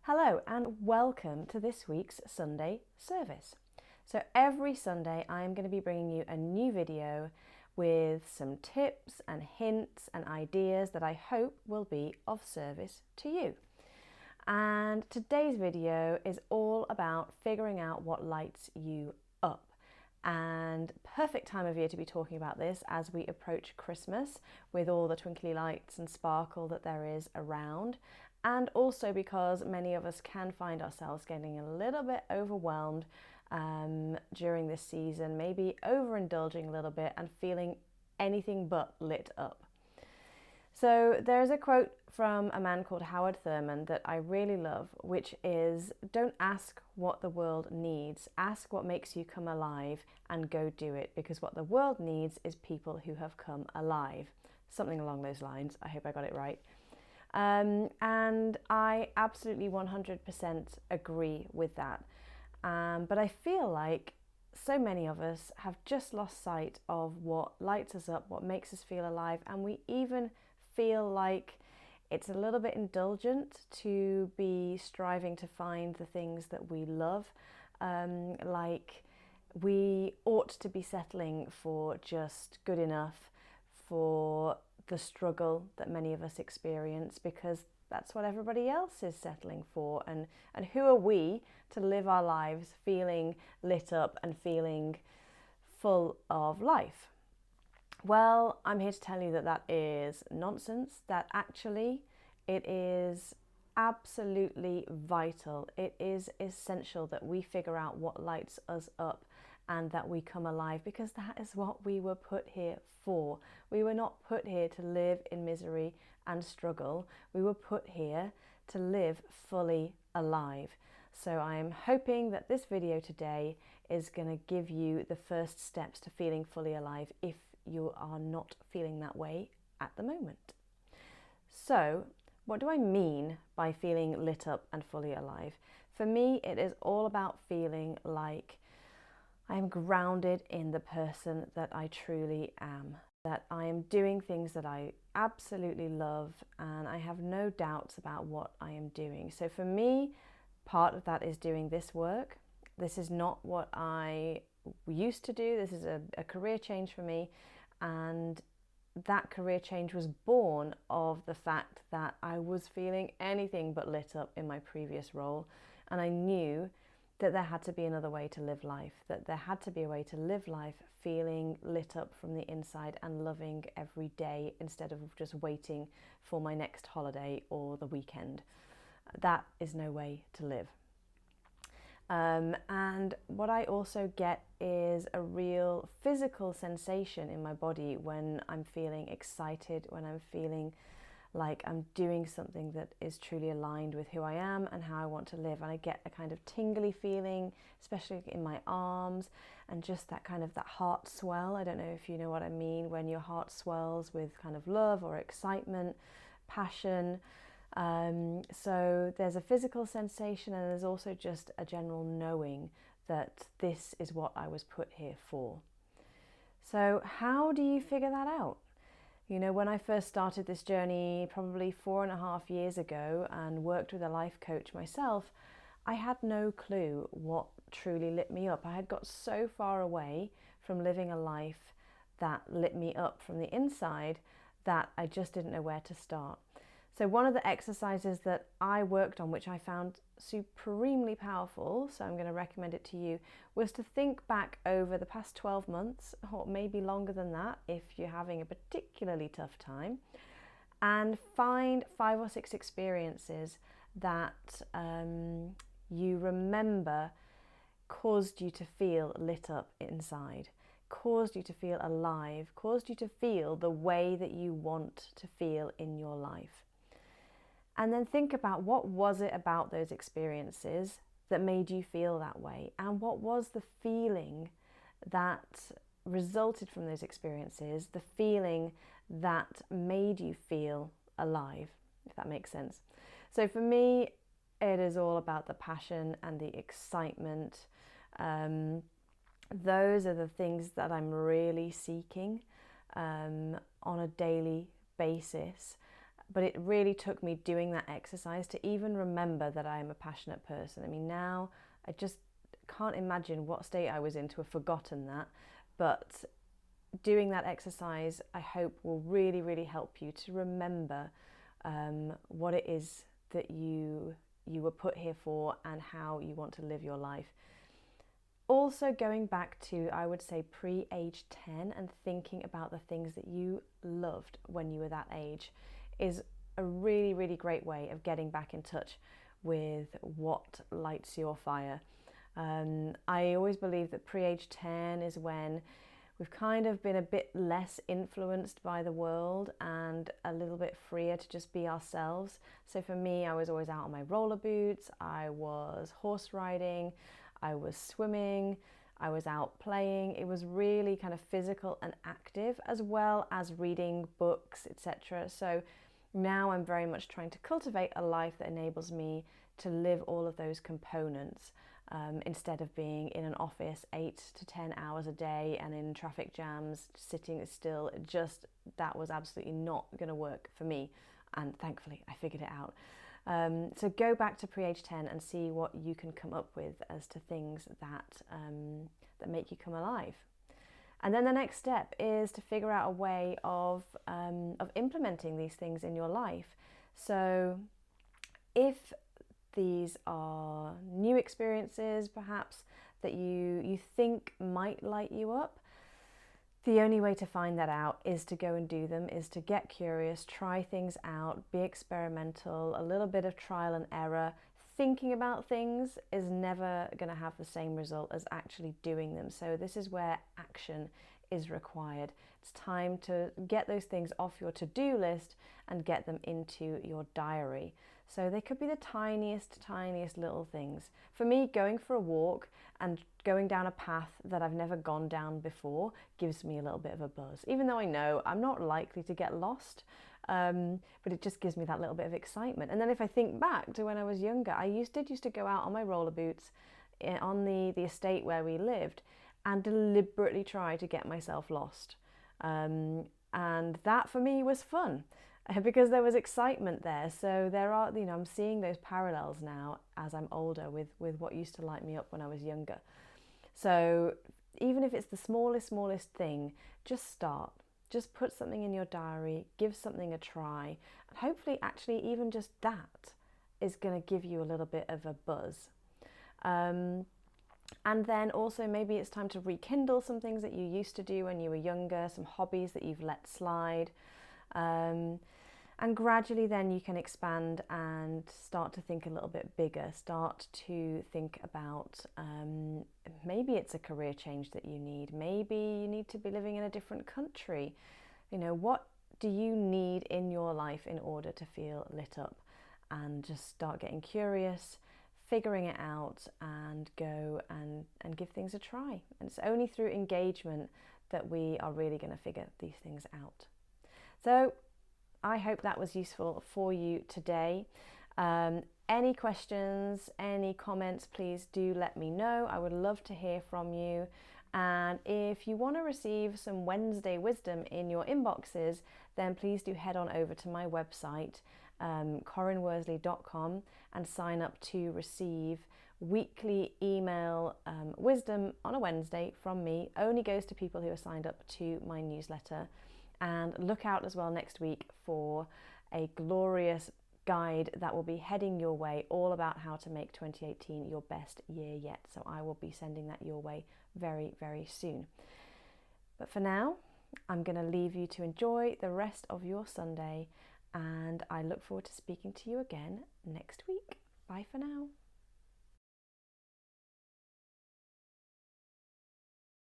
Hello and welcome to this week's Sunday service. So every Sunday I'm going to be bringing you a new video with some tips and hints and ideas that I hope will be of service to you. And today's video is all about figuring out what lights you up. And perfect time of year to be talking about this as we approach Christmas with all the twinkly lights and sparkle that there is around. And also because many of us can find ourselves getting a little bit overwhelmed during this season, maybe overindulging a little bit and feeling anything but lit up. So there's a quote from a man called Howard Thurman that I really love, which is, "Don't ask what the world needs, ask what makes you come alive and go do it, because what the world needs is people who have come alive." Something along those lines. I hope I got it right. And I absolutely 100% agree with that. But I feel like so many of us have just lost sight of what lights us up, what makes us feel alive, and we even feel like it's a little bit indulgent to be striving to find the things that we love, like we ought to be settling for just good enough, for the struggle that many of us experience, because that's what everybody else is settling for. And who are we to live our lives feeling lit up and feeling full of life? Well, I'm here to tell you that that is nonsense, that actually it is absolutely vital. It is essential that we figure out what lights us up and that we come alive, because that is what we were put here for. We were not put here to live in misery and struggle. We were put here to live fully alive. So I am hoping that this video today is going to give you the first steps to feeling fully alive if you are not feeling that way at the moment. So, what do I mean by feeling lit up and fully alive? For me, it is all about feeling like I am grounded in the person that I truly am, that I am doing things that I absolutely love, and I have no doubts about what I am doing. So for me, part of that is doing this work. This is not what I used to do. This is a career change for me, and that career change was born of the fact that I was feeling anything but lit up in my previous role, and I knew that there had to be another way to live life, that there had to be a way to live life feeling lit up from the inside and loving every day instead of just waiting for my next holiday or the weekend. That is no way to live. And what I also get is a real physical sensation in my body when I'm feeling excited, when I'm feeling like I'm doing something that is truly aligned with who I am and how I want to live. And I get a kind of tingly feeling, especially in my arms, and just that kind of that heart swell. I don't know if you know what I mean, when your heart swells with kind of love or excitement, passion. So there's a physical sensation, and there's also just a general knowing that this is what I was put here for. So how do you figure that out? You know, when I first started this journey probably 4.5 years ago and worked with a life coach myself, I had no clue what truly lit me up. I had got so far away from living a life that lit me up from the inside that I just didn't know where to start. So one of the exercises that I worked on, which I found supremely powerful, so I'm going to recommend it to you, was to think back over the past 12 months, or maybe longer than that if you're having a particularly tough time, and find 5 or 6 experiences that you remember caused you to feel lit up inside, caused you to feel alive, caused you to feel the way that you want to feel in your life. And then think about, what was it about those experiences that made you feel that way? And what was the feeling that resulted from those experiences, the feeling that made you feel alive, if that makes sense? So for me, it is all about the passion and the excitement. Those are the things that I'm really seeking on a daily basis. but it really took me doing that exercise to even remember that I am a passionate person. I mean, now I just can't imagine what state I was in to have forgotten that, but doing that exercise, I hope, will really, really help you to remember what it is that you were put here for and how you want to live your life. Also, going back to, I would say, pre-age 10 and thinking about the things that you loved when you were that age is a really, really great way of getting back in touch with what lights your fire. I always believe that pre-age 10 is when we've kind of been a bit less influenced by the world and a little bit freer to just be ourselves. So for me, I was always out on my roller boots, I was horse riding, I was swimming, I was out playing. It was really kind of physical and active, as well as reading books, etc. So now I'm very much trying to cultivate a life that enables me to live all of those components. Instead of being in an office 8 to 10 hours a day and in traffic jams, sitting still, that was absolutely not going to work for me. And thankfully, I figured it out. So go back to pre-age 10 and see what you can come up with as to things that make you come alive. And then the next step is to figure out a way of implementing these things in your life. So if these are new experiences, perhaps, that you think might light you up, the only way to find that out is to go and do them, is to get curious, try things out, be experimental, a little bit of trial and error. Thinking about things is never going to have the same result as actually doing them. So this is where action is required. It's time to get those things off your to-do list and get them into your diary. So they could be the tiniest little things. For me, going for a walk and going down a path that I've never gone down before gives me a little bit of a buzz, even though I know I'm not likely to get lost. But it just gives me that little bit of excitement. And then if I think back to when I was younger, I used to go out on my roller boots on the estate where we lived and deliberately try to get myself lost. And that for me was fun because there was excitement there. So there are, I'm seeing those parallels now as I'm older with what used to light me up when I was younger. So even if it's the smallest thing, just start. Just put something in your diary, give something a try, and hopefully actually even just that is going to give you a little bit of a buzz. And then also maybe it's time to rekindle some things that you used to do when you were younger, some hobbies that you've let slide. And gradually then you can expand and start to think a little bit bigger, start to think about maybe it's a career change that you need, maybe you need to be living in a different country. What do you need in your life in order to feel lit up? And just start getting curious, figuring it out, and go and give things a try. And it's only through engagement that we are really going to figure these things out. So I hope that was useful for you today. Any questions, any comments, please do let me know. I would love to hear from you. And if you want to receive some Wednesday wisdom in your inboxes, then please do head on over to my website, corinworsley.com, and sign up to receive weekly email wisdom on a Wednesday from me. Only goes to people who are signed up to my newsletter. And look out as well next week for a glorious guide that will be heading your way, all about how to make 2018 your best year yet. So I will be sending that your way very, very soon. But for now, I'm going to leave you to enjoy the rest of your Sunday, and I look forward to speaking to you again next week. Bye for now.